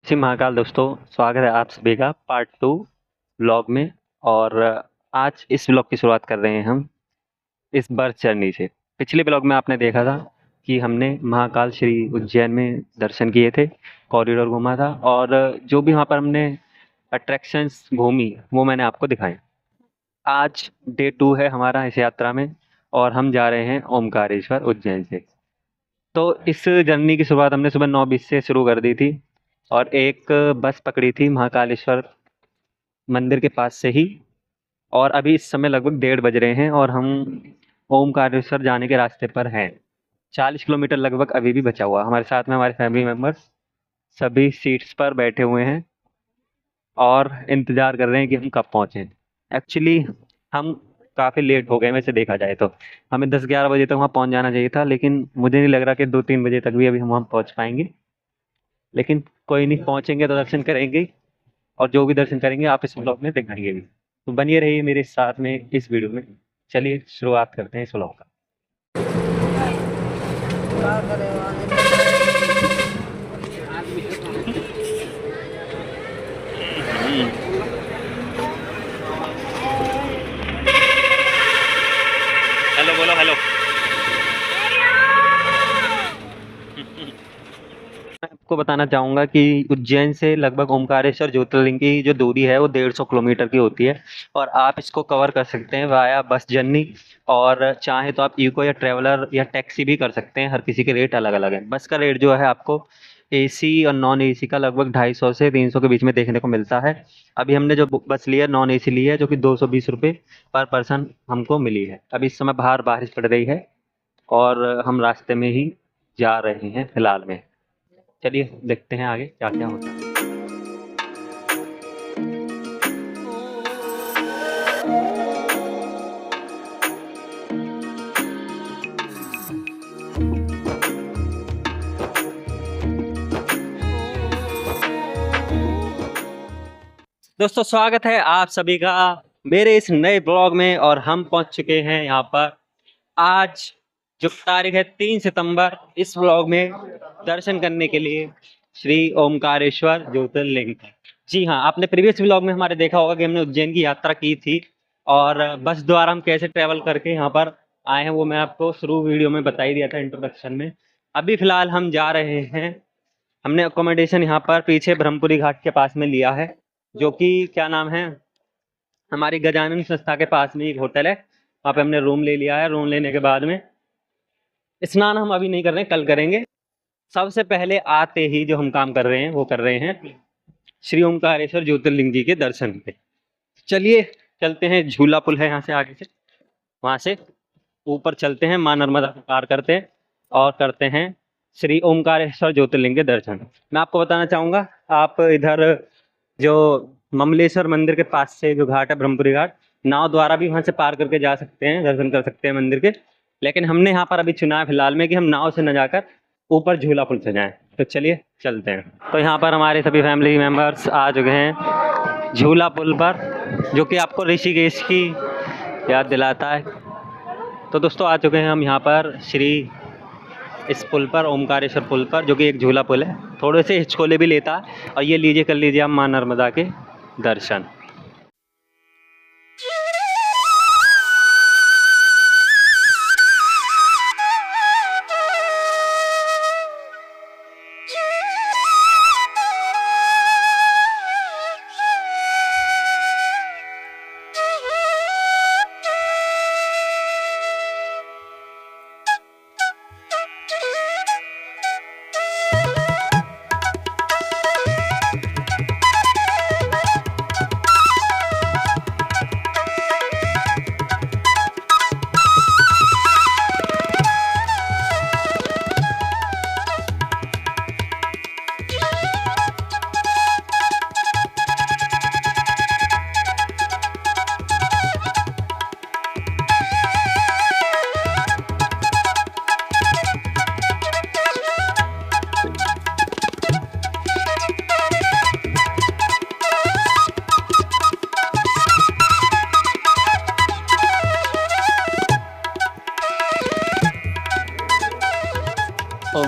जी महाकाल दोस्तों, स्वागत है आप सभी का पार्ट 2 व्लॉग में। और आज इस व्लॉग की शुरुआत कर रहे हैं हम इस बर्थ जर्नी से। पिछले व्लॉग में आपने देखा था कि हमने महाकाल श्री उज्जैन में दर्शन किए थे, कॉरिडोर घूमा था और जो भी वहाँ पर हमने अट्रैक्शंस घूमी वो मैंने आपको दिखाए। आज डे 2 है हमारा इस यात्रा में और हम जा रहे हैं ओमकारेश्वर उज्जैन से। तो इस जर्नी की शुरुआत हमने सुबह 9:20 से शुरू कर दी थी और एक बस पकड़ी थी महाकालेश्वर मंदिर के पास से ही। और अभी इस समय लगभग 1:30 बज रहे हैं और हम ओमकारेश्वर जाने के रास्ते पर हैं। 40 किलोमीटर लगभग अभी भी बचा हुआ। हमारे साथ में हमारे फैमिली मेम्बर्स सभी सीट्स पर बैठे हुए हैं और इंतज़ार कर रहे हैं कि हम कब पहुँचें। एक्चुअली हम काफ़ी लेट हो गए वैसे देखा जाए तो। हमें 10-11 बजे तक वहाँ पहुँच जाना चाहिए था, लेकिन मुझे नहीं लग रहा कि 2-3 बजे तक भी अभी हम वहाँ पहुँच पाएंगे। लेकिन कोई नहीं, पहुँचेंगे तो दर्शन करेंगे ही, और जो भी दर्शन करेंगे आप इस व्लॉग में दिखाएंगे भी। तो बनिए रहिए मेरे साथ में इस वीडियो में। चलिए शुरुआत करते हैं इस व्लॉग का। हेलो बोलो हेलो। मैं आपको बताना चाहूँगा कि उज्जैन से लगभग ओमकारेश्वर ज्योतिर्लिंग की जो दूरी है वो 150 किलोमीटर की होती है और आप इसको कवर कर सकते हैं वाया बस जर्नी। और चाहे तो आप इको या ट्रैवलर या टैक्सी भी कर सकते हैं। हर किसी के रेट अलग अलग हैं। बस का रेट जो है आपको एसी और नॉन एसी का लगभग 250 से 300 के बीच में देखने को मिलता है। अभी हमने जो बस ली है नॉन एसी ली है, जो कि 220 रुपये पर पर्सन हमको मिली है। अभी इस समय बाहर बारिश पड़ रही है और हम रास्ते में ही जा रहे हैं फिलहाल में। चलिए देखते हैं आगे क्या क्या होता है। दोस्तों स्वागत है आप सभी का मेरे इस नए ब्लॉग में। और हम पहुंच चुके हैं यहाँ पर। आज जो तारीख है 3 सितंबर, इस ब्लॉग में दर्शन करने के लिए श्री ओमकारेश्वर ज्योतिर्लिंग। जी हाँ, आपने प्रीवियस ब्लॉग में हमारे देखा होगा कि हमने उज्जैन की यात्रा की थी और बस द्वारा हम कैसे ट्रेवल करके यहाँ पर आए हैं वो मैं आपको शुरू वीडियो में बता ही दिया था इंट्रोडक्शन में। अभी फिलहाल हम जा रहे हैं। हमने अकोमोडेशन यहाँ पर पीछे ब्रह्मपुरी घाट के पास में लिया है, जो कि क्या नाम है, हमारी गजानन संस्था के पास में एक होटल है, वहाँ पे हमने रूम ले लिया है। रूम लेने के बाद में स्नान हम अभी नहीं कर रहे हैं, कल करेंगे। सबसे पहले आते ही जो हम काम कर रहे हैं वो कर रहे हैं श्री ओमकारेश्वर ज्योतिर्लिंग जी के दर्शन पे। चलिए चलते हैं। झूला पुल है यहाँ से आगे से, वहाँ से ऊपर चलते हैं, माँ नर्मदा को पार करते हैं और करते हैं श्री ओमकारेश्वर ज्योतिर्लिंग के दर्शन। मैं आपको बताना चाहूँगा, आप इधर जो ममलेश्वर मंदिर के पास से जो घाट है ब्रह्मपुरी घाट, नाव द्वारा भी वहाँ से पार करके जा सकते हैं, दर्शन कर सकते हैं मंदिर के। लेकिन हमने यहाँ पर अभी चुना है फिलहाल में कि हम नाव से न जाकर ऊपर झूला पुल से जाएं। तो चलिए चलते हैं। तो यहाँ पर हमारे सभी फैमिली मेम्बर्स आ चुके हैं झूला पुल पर, जो कि आपको ऋषिकेश की याद दिलाता है। तो दोस्तों आ चुके हैं हम यहाँ पर श्री इस पुल पर, ओमकारेश्वर पुल पर, जो कि एक झूला पुल है। थोड़े से हिचकोले भी लेता है। और ये लीजिए, कर लीजिए आप माँ नर्मदा के दर्शन।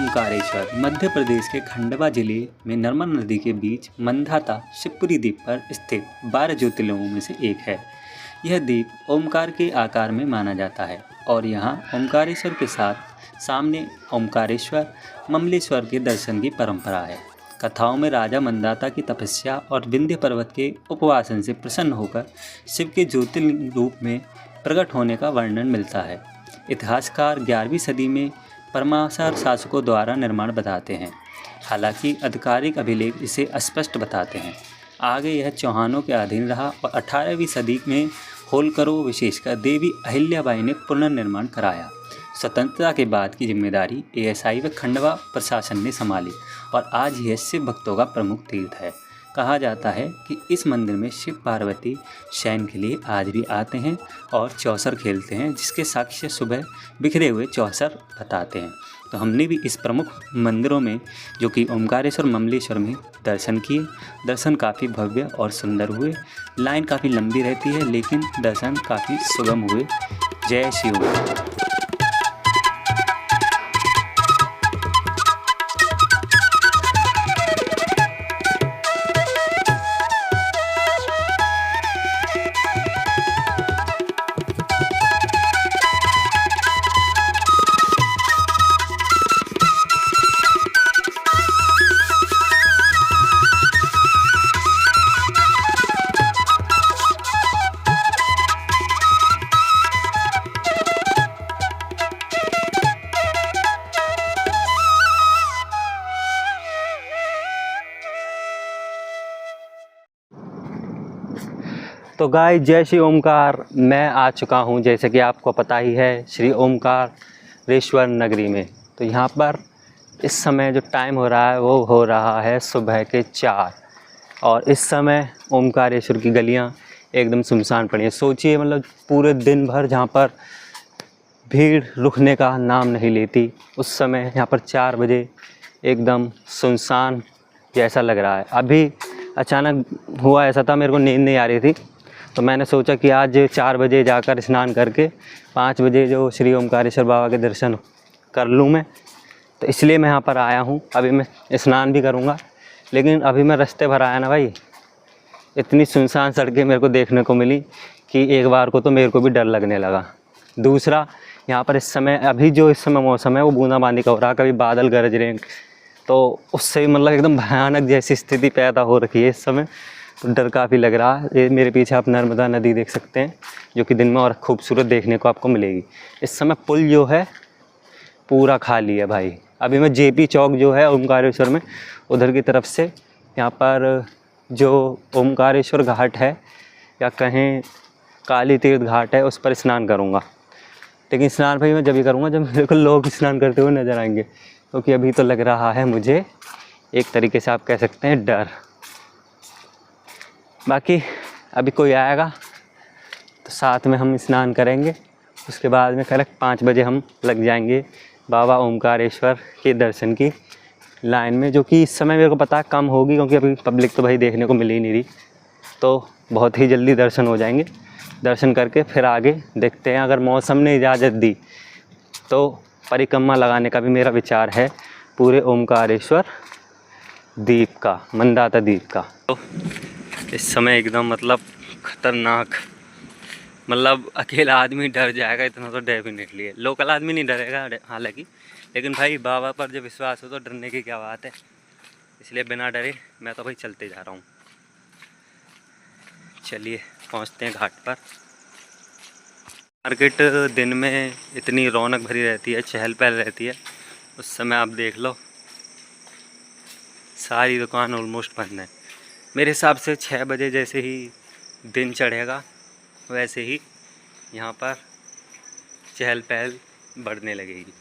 ओमकारेश्वर मध्य प्रदेश के खंडवा जिले में नर्मदा नदी के बीच मंधाता शिवपुरी द्वीप पर स्थित 12 ज्योतिर्लिंगों में से एक है। यह द्वीप ओमकार के आकार में माना जाता है और यहाँ ओमकारेश्वर के साथ सामने ओमकारेश्वर ममलेश्वर के दर्शन की परंपरा है। कथाओं में राजा मंदाता की तपस्या और विंध्य पर्वत के उपवासन से प्रसन्न होकर शिव के ज्योतिर्लिंग रूप में प्रकट होने का वर्णन मिलता है। इतिहासकार 11वीं सदी में परमाशार शासकों द्वारा निर्माण बताते हैं, हालांकि आधिकारिक अभिलेख इसे अस्पष्ट बताते हैं। आगे यह चौहानों के अधीन रहा और 18वीं सदी में होलकरों विशेषकर देवी अहिल्याबाई ने पुनर्निर्माण कराया। स्वतंत्रता के बाद की जिम्मेदारी एएसआई व खंडवा प्रशासन ने संभाली और आज यह शिव भक्तों का प्रमुख तीर्थ है। कहा जाता है कि इस मंदिर में शिव पार्वती शयन के लिए आज भी आते हैं और चौसर खेलते हैं, जिसके साक्ष्य सुबह बिखरे हुए चौसर बताते हैं। तो हमने भी इस प्रमुख मंदिरों में जो कि ओमकारेश्वर ममलेश्वर में दर्शन किए। दर्शन काफ़ी भव्य और सुंदर हुए। लाइन काफ़ी लंबी रहती है लेकिन दर्शन काफ़ी सुगम हुए। जय शिव। तो गाय जय श्री ओमकार। मैं आ चुका हूँ, जैसे कि आपको पता ही है, श्री ओमकारेश्वर नगरी में। तो यहाँ पर इस समय जो टाइम हो रहा है वो हो रहा है सुबह के 4 और इस समय ओमकारेश्वर की गलियाँ एकदम सुनसान पड़ी हैं। सोचिए मतलब पूरे दिन भर जहाँ पर भीड़ रुकने का नाम नहीं लेती, उस समय यहाँ पर 4 बजे एकदम सुनसान जैसा लग रहा है। अभी अचानक हुआ ऐसा था, मेरे को नींद नहीं आ रही थी, तो मैंने सोचा कि आज 4 बजे जाकर स्नान करके 5 बजे जो श्री ओमकारेश्वर बाबा के दर्शन कर लूँ मैं, तो इसलिए मैं यहाँ पर आया हूँ। अभी मैं स्नान भी करूँगा, लेकिन अभी मैं रास्ते भर आया ना भाई, इतनी सुनसान सड़कें मेरे को देखने को मिली कि एक बार को तो मेरे को भी डर लगने लगा। दूसरा, यहाँ पर इस समय अभी जो इस समय मौसम है वो बूंदाबांदी का हो रहा, कभी बादल गरज रहे हैं, तो उससे मतलब एकदम भयानक जैसी स्थिति पैदा हो रखी है इस समय, तो डर काफ़ी लग रहा है। ये मेरे पीछे आप नर्मदा नदी देख सकते हैं, जो कि दिन में और खूबसूरत देखने को आपको मिलेगी। इस समय पुल जो है पूरा खाली है भाई। अभी मैं जेपी चौक जो है ओमकारेश्वर में, उधर की तरफ से यहाँ पर जो ओमकारेश्वर घाट है या कहें काली तीर्थ घाट है, उस पर स्नान करूँगा। लेकिन स्नान भाई मैं जब भी करूँगा जब मेरे को लोग स्नान करते हुए नज़र आएंगे, क्योंकि अभी तो लग रहा है मुझे एक तरीके से आप कह सकते हैं डर। बाकी अभी कोई आएगा तो साथ में हम स्नान करेंगे, उसके बाद में करेक्ट 5 बजे हम लग जाएंगे बाबा ओमकारेश्वर के दर्शन की लाइन में, जो कि इस समय मेरे को पता है कम होगी, क्योंकि अभी पब्लिक तो भाई देखने को मिल ही नहीं रही। तो बहुत ही जल्दी दर्शन हो जाएंगे। दर्शन करके फिर आगे देखते हैं, अगर मौसम ने इजाज़त दी तो परिक्रमा लगाने का भी मेरा विचार है पूरे ओमकारेश्वर द्वीप का, मंदाता द्वीप का। तो इस समय एकदम मतलब ख़तरनाक, मतलब अकेला आदमी डर जाएगा, इतना तो डेफिनेटली है। लोकल आदमी नहीं डरेगा हालांकि, लेकिन भाई बाबा पर जब विश्वास हो तो डरने की क्या बात है। इसलिए बिना डरे मैं तो भाई चलते जा रहा हूँ। चलिए पहुँचते हैं घाट पर। मार्केट दिन में इतनी रौनक भरी रहती है, चहल पहल रहती है, उस समय आप देख लो सारी दुकान ऑलमोस्ट बंद है। मेरे हिसाब से 6 बजे जैसे ही दिन चढ़ेगा वैसे ही यहाँ पर चहल पहल बढ़ने लगेगी।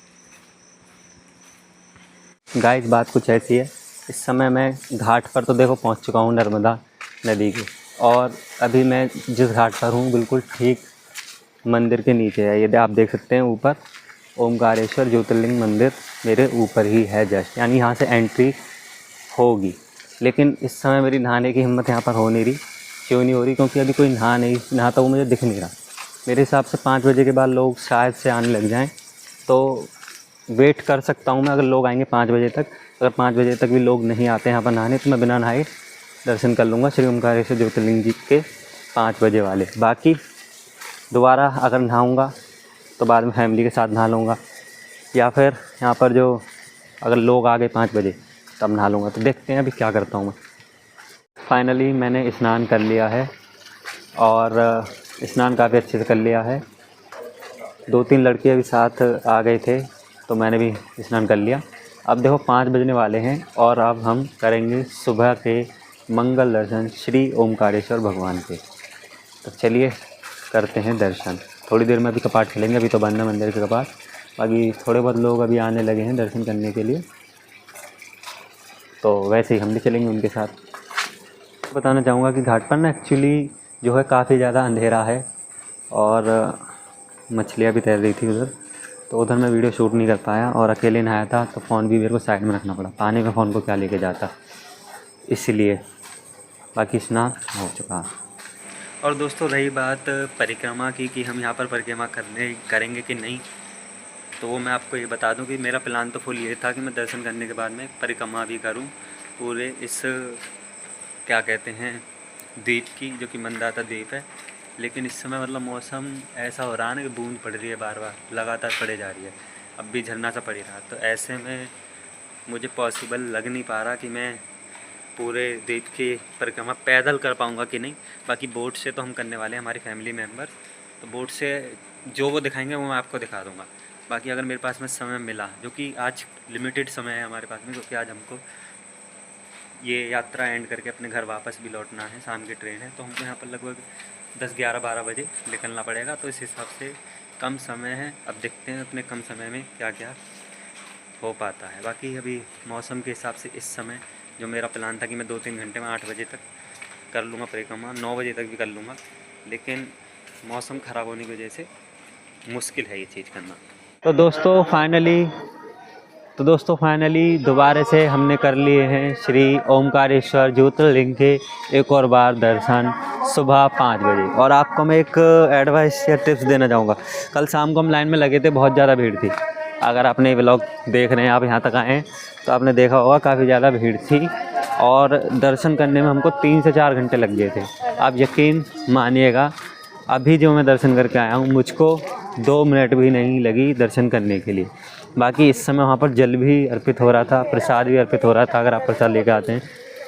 गाइस बात कुछ ऐसी है, इस समय मैं घाट पर तो देखो पहुँच चुका हूँ नर्मदा नदी के, और अभी मैं जिस घाट पर हूँ बिल्कुल ठीक मंदिर के नीचे है। ये आप देख सकते हैं ऊपर ओमकारेश्वर ज्योतिर्लिंग मंदिर मेरे ऊपर ही है जस्ट, यानी यहाँ से एंट्री होगी। लेकिन इस समय मेरी नहाने की हिम्मत यहाँ पर हो नहीं रही। क्यों नहीं हो रही? क्योंकि अभी कोई नहाता हुआ मुझे दिख नहीं रहा। मेरे हिसाब से 5 बजे के बाद लोग शायद से आने लग जाएं, तो वेट कर सकता हूँ मैं, अगर लोग आएंगे 5 बजे तक। अगर 5 बजे तक भी लोग नहीं आते हैं यहाँ पर नहाने तो मैं बिना नहाए दर्शन कर लूँगा श्री ओमकारेश्वर ज्योतिर्लिंग जी के 5 बजे वाले। बाकी दोबारा अगर नहाऊँगा तो बाद में फैमिली के साथ नहा लूँगा, या फिर यहाँ पर जो अगर लोग आ गए 5 बजे तब नहा लूँगा। तो देखते हैं अभी क्या करता हूँ मैं। फाइनली मैंने स्नान कर लिया है और स्नान काफ़ी अच्छे से कर लिया है। 2-3 लड़के अभी साथ आ गए थे तो मैंने भी स्नान कर लिया। अब देखो 5 बजने वाले हैं और अब हम करेंगे सुबह के मंगल दर्शन श्री ओमकारेश्वर भगवान के। तो चलिए करते हैं दर्शन। थोड़ी देर में अभी कपाट खुलेंगे, अभी तो बंद है मंदिर के कपाट। बाकी थोड़े बहुत लोग अभी आने लगे हैं दर्शन करने के लिए, तो वैसे ही हम भी चलेंगे उनके साथ। बताना चाहूँगा कि घाट पर ना एक्चुअली जो है काफ़ी ज़्यादा अंधेरा है और मछलियाँ भी तैर रही थी उधर, तो उधर मैं वीडियो शूट नहीं कर पाया और अकेले नहाया था तो फ़ोन भी मेरे को साइड में रखना पड़ा। पानी में फ़ोन को क्या लेके जाता, इसलिए। बाकी स्नान हो चुका। और दोस्तों रही बात परिक्रमा की कि हम यहाँ पर परिक्रमा करेंगे कि नहीं, तो वो मैं आपको ये बता दूं कि मेरा प्लान तो फुल ये था कि मैं दर्शन करने के बाद में परिक्रमा भी करूं पूरे इस क्या कहते हैं द्वीप की, जो कि मंदाता द्वीप है। लेकिन इस समय मतलब मौसम ऐसा हो रहा है ना कि बूंद पड़ रही है, बार बार लगातार पड़े जा रही है, अब भी झरना सा पड़ ही रहा। तो ऐसे में मुझे पॉसिबल लग नहीं पा रहा कि मैं पूरे द्वीप की परिक्रमा पैदल कर पाऊँगा कि नहीं। बाकी बोट से तो हम करने वाले हैं, हमारी फैमिली मेम्बर, तो बोट से जो वो दिखाएंगे वो मैं आपको दिखा दूँगा। बाकी अगर मेरे पास में समय मिला, जो कि आज लिमिटेड समय है हमारे पास में, क्योंकि आज हमको ये यात्रा एंड करके अपने घर वापस भी लौटना है, शाम की ट्रेन है, तो हमको यहाँ पर लगभग 10, 11, 12 बजे निकलना पड़ेगा। तो इस हिसाब से कम समय है, अब देखते हैं अपने कम समय में क्या क्या हो पाता है। बाकी अभी मौसम के हिसाब से इस समय जो मेरा प्लान था कि मैं 2-3 घंटे में 8 बजे तक कर लूँगा परिक्रमा, 9 बजे तक भी कर लूँगा, लेकिन मौसम ख़राब होने की वजह से मुश्किल है ये चीज़ करना। तो दोस्तों फाइनली दोबारा से हमने कर लिए हैं श्री ओमकारेश्वर ज्योतिर्लिंग के एक और बार दर्शन सुबह 5 बजे। और आपको मैं एक एडवाइस या टिप्स देना चाहूँगा। कल शाम को हम लाइन में लगे थे, बहुत ज़्यादा भीड़ थी। अगर आपने व्लॉग देख रहे हैं, आप यहाँ तक आए हैं तो आपने देखा होगा काफ़ी ज़्यादा भीड़ थी और दर्शन करने में हमको 3 से 4 घंटे लग गए थे। आप यकीन मानिएगा, अभी जो मैं दर्शन करके आया हूँ मुझको 2 मिनट भी नहीं लगी दर्शन करने के लिए। बाकी इस समय वहाँ पर जल भी अर्पित हो रहा था, प्रसाद भी अर्पित हो रहा था, अगर आप प्रसाद लेकर आते हैं।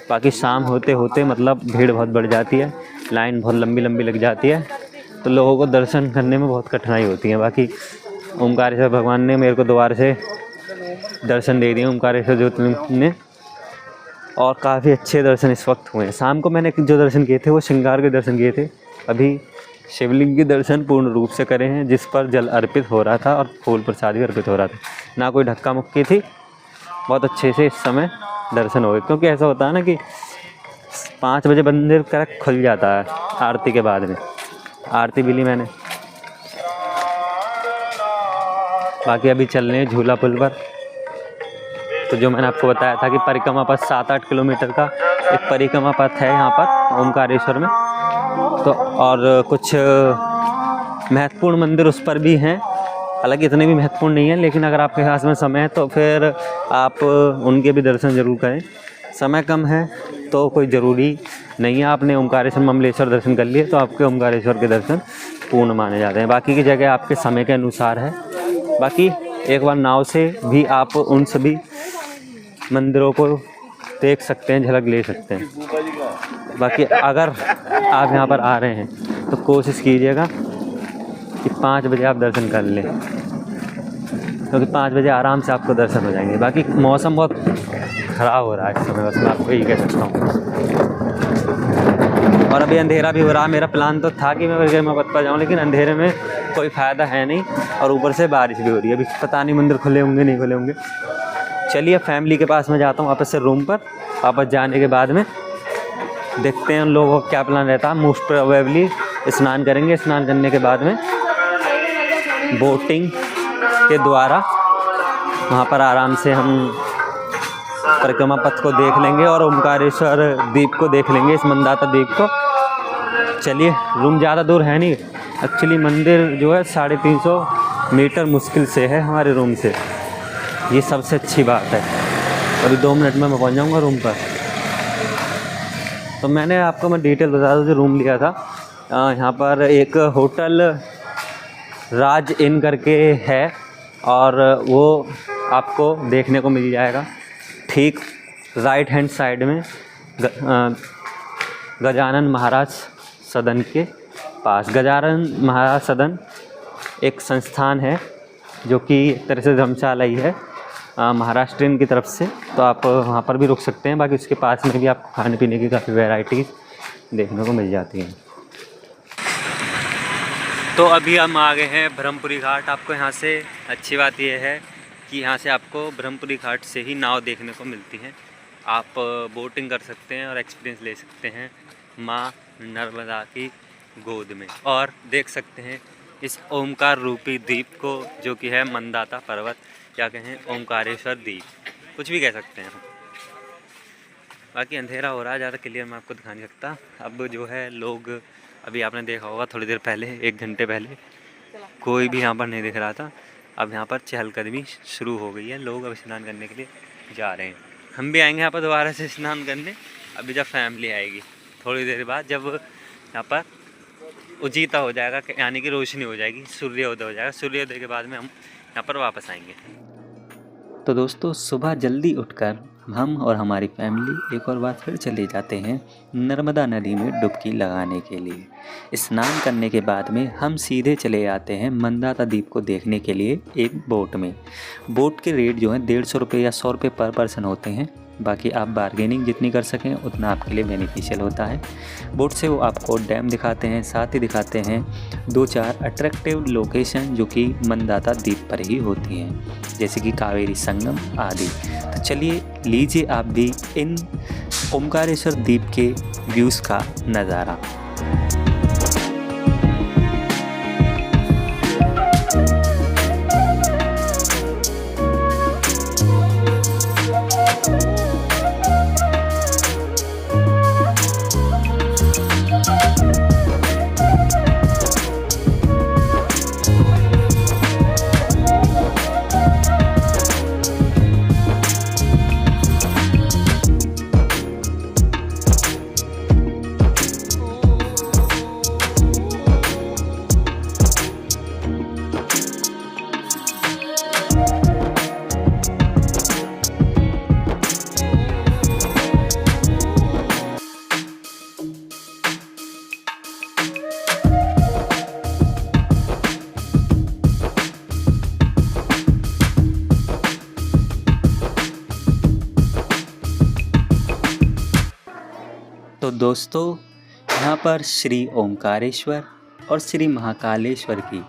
बाकी शाम होते होते मतलब भीड़ बहुत बढ़ जाती है, लाइन बहुत लंबी लंबी लग जाती है, तो लोगों को दर्शन करने में बहुत कठिनाई होती है। बाकी ओमकारेश्वर भगवान ने मेरे को दोबारा से दर्शन दे दिए, ओमकारेश्वर ज्योतिर्लिंग ने, और काफ़ी अच्छे दर्शन इस वक्त हुए हैं। शाम को मैंने जो दर्शन किए थे वो श्रृंगार के दर्शन किए थे, अभी शिवलिंग के दर्शन पूर्ण रूप से करे हैं, जिस पर जल अर्पित हो रहा था और फूल प्रसाद भी अर्पित हो रहा था, ना कोई धक्का मुक्की थी। बहुत अच्छे से इस समय दर्शन हो गए, क्योंकि ऐसा होता है ना कि 5 बजे मंदिर करेक्ट खुल जाता है आरती के बाद में। आरती भी ली मैंने। बाकी अभी चल रहे हैं झूला पुल पर। तो जो मैंने आपको बताया था कि परिक्रमा पथ 7-8 किलोमीटर का एक परिक्रमा पथ है यहाँ पर ओमकारेश्वर में, तो और कुछ महत्वपूर्ण मंदिर उस पर भी हैं। हालांकि इतने भी महत्वपूर्ण नहीं है, लेकिन अगर आपके पास में समय है तो फिर आप उनके भी दर्शन ज़रूर करें। समय कम है तो कोई ज़रूरी नहीं है, आपने ओमकारेश्वर ममलेश्वर दर्शन कर लिए तो आपके ओमकारेश्वर के दर्शन पूर्ण माने जाते हैं। बाकी की जगह आपके समय के अनुसार है। बाकी एक बार नाव से भी आप उन सभी मंदिरों को देख सकते हैं, झलक ले सकते हैं। बाकी अगर आप यहाँ पर आ रहे हैं तो कोशिश कीजिएगा कि 5 बजे आप दर्शन कर लें, क्योंकि 5 बजे आराम से आपको दर्शन हो जाएंगे। बाकी मौसम बहुत ख़राब हो रहा है इस समय, बस मैं आपको यही कह सकता हूँ। और अभी अंधेरा भी हो रहा है। मेरा प्लान तो था कि मैं परिक्रमा पथ पर जाऊँ, लेकिन अंधेरे में कोई फ़ायदा है नहीं, और ऊपर से बारिश भी हो रही है। अभी पता नहीं मंदिर खुले होंगे नहीं खुले होंगे। चलिए फैमिली के पास में जाता हूँ वापस से रूम पर। वापस जाने के बाद में देखते हैं उन लोगों का क्या प्लान रहता है। मोस्ट प्रोबेबली स्नान करेंगे, स्नान करने के बाद में बोटिंग के द्वारा वहाँ पर आराम से हम परिक्रमा पथ को देख लेंगे और ओमकारेश्वर द्वीप को देख लेंगे, इस मंदाता द्वीप को। चलिए, रूम ज़्यादा दूर है नहीं, एक्चुअली मंदिर जो है 350 मीटर मुश्किल से है हमारे रूम से, ये सबसे अच्छी बात है। अभी 2 मिनट में मैं पहुंच जाऊंगा रूम पर। तो मैंने आपको मैं डिटेल बता दूँ, जो रूम लिया था यहाँ पर एक होटल राज इन करके है, और वो आपको देखने को मिल जाएगा ठीक राइट हैंड साइड में गजानन महाराज सदन के पास। गजानन महाराज सदन एक संस्थान है जो कि एक तरह से धर्मशाला ही है महाराष्ट्र की तरफ से, तो आप वहाँ पर भी रुक सकते हैं। बाकी उसके पास में भी आपको खाने पीने की काफ़ी वैरायटीज़ देखने को मिल जाती हैं। तो अभी हम आ गए हैं ब्रह्मपुरी घाट। आपको यहाँ से अच्छी बात यह है कि यहाँ से आपको ब्रह्मपुरी घाट से ही नाव देखने को मिलती हैं। आप बोटिंग कर सकते हैं और एक्सपीरियंस ले सकते हैं माँ नर्मदा की गोद में, और देख सकते हैं इस ओमकार रूपी द्वीप को, जो कि है मंदाता पर्वत, क्या कहें ओमकारेश्वर द्वीप, कुछ भी कह सकते हैं। बाकी अंधेरा हो रहा है, ज़्यादा क्लियर मैं आपको दिखा नहीं सकता। अब जो है लोग, अभी आपने देखा होगा थोड़ी देर पहले, 1 घंटे पहले कोई भी यहाँ पर नहीं दिख रहा था। अब यहाँ पर चहलकदमी शुरू हो गई है, लोग अब स्नान करने के लिए जा रहे हैं। हम भी आएंगे यहाँ पर दोबारा से स्नान करने, अभी जब फैमिली आएगी थोड़ी देर बाद, जब यहाँ पर उजीता हो जाएगा, यानी कि रोशनी हो जाएगी, सूर्योदय हो जाएगा। सूर्योदय के बाद में हम यहाँ पर वापस आएंगे। तो दोस्तों सुबह जल्दी उठकर हम और हमारी फैमिली एक और बार फिर चले जाते हैं नर्मदा नदी में डुबकी लगाने के लिए। स्नान करने के बाद में हम सीधे चले आते हैं मंदाता द्वीप को देखने के लिए एक बोट में। बोट के रेट जो हैं 150 रुपये या 100 रुपये पर पर्सन होते हैं। बाकी आप बार्गेनिंग जितनी कर सकें उतना आपके लिए बेनिफिशियल होता है। बोट से वो आपको डैम दिखाते हैं, साथ ही दिखाते हैं 2-4 अट्रैक्टिव लोकेशन जो कि मंदाता द्वीप पर ही होती हैं, जैसे कि कावेरी संगम आदि। तो चलिए लीजिए आप भी इन ओमकारेश्वर द्वीप के व्यूज़ का नज़ारा। तो दोस्तों यहाँ पर श्री ओमकारेश्वर और श्री महाकालेश्वर की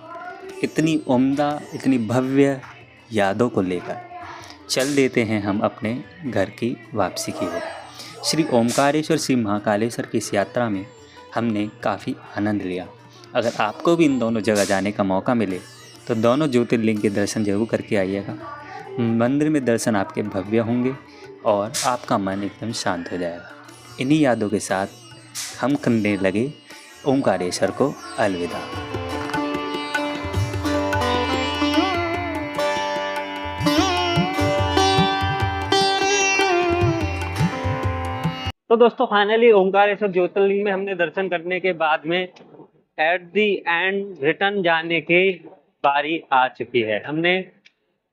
इतनी उम्दा, इतनी भव्य यादों को लेकर चल देते हैं हम अपने घर की वापसी की ओर। श्री ओमकारेश्वर, श्री महाकालेश्वर की इस यात्रा में हमने काफ़ी आनंद लिया। अगर आपको भी इन दोनों जगह जाने का मौका मिले तो दोनों ज्योतिर्लिंग के दर्शन जरूर करके आइएगा। मंदिर में दर्शन आपके भव्य होंगे और आपका मन एकदम शांत हो जाएगा। इन्हीं यादों के साथ हम करने लगे ओमकारेश्वर को अलविदा। तो दोस्तों फाइनली ओमकारेश्वर ज्योतिर्लिंग में हमने दर्शन करने के बाद में एट दी एंड रिटर्न जाने की बारी आ चुकी है। हमने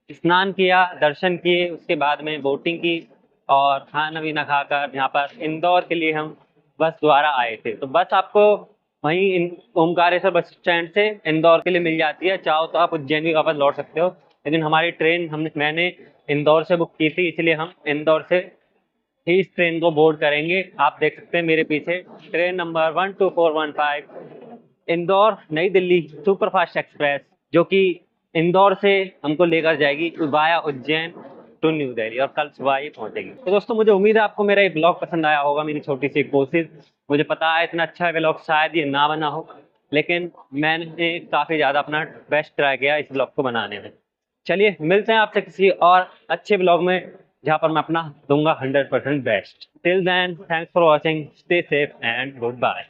स्नान किया, दर्शन किए, उसके बाद में बोटिंग की और खाना पीना खाकर यहाँ पर इंदौर के लिए हम बस द्वारा आए थे। तो बस आपको वहीं ओमकारेश्वर बस स्टैंड से इंदौर के लिए मिल जाती है। चाहो तो आप उज्जैन भी वापस लौट सकते हो, लेकिन हमारी ट्रेन मैंने इंदौर से बुक की थी, इसलिए हम इंदौर से ही इस ट्रेन को बोर्ड करेंगे। आप देख सकते हैं मेरे पीछे ट्रेन नंबर 12415 इंदौर नई दिल्ली सुपरफास्ट एक्सप्रेस, जो कि इंदौर से हमको लेकर जाएगी वाया उज्जैन टू न्यू दिल्ली, और कल सुबह ही पहुंचेगी। तो दोस्तों मुझे उम्मीद है आपको मेरा ये ब्लॉग पसंद आया होगा, मेरी छोटी सी कोशिश। मुझे पता है इतना अच्छा ब्लॉग शायद ये ना बना हो, लेकिन मैंने काफ़ी ज़्यादा अपना बेस्ट ट्राई किया इस ब्लॉग को बनाने में। चलिए मिलते हैं आपसे किसी और अच्छे ब्लॉग में, जहाँ पर मैं अपना दूंगा 100% best. Till then, thanks for watching, stay safe and good bye.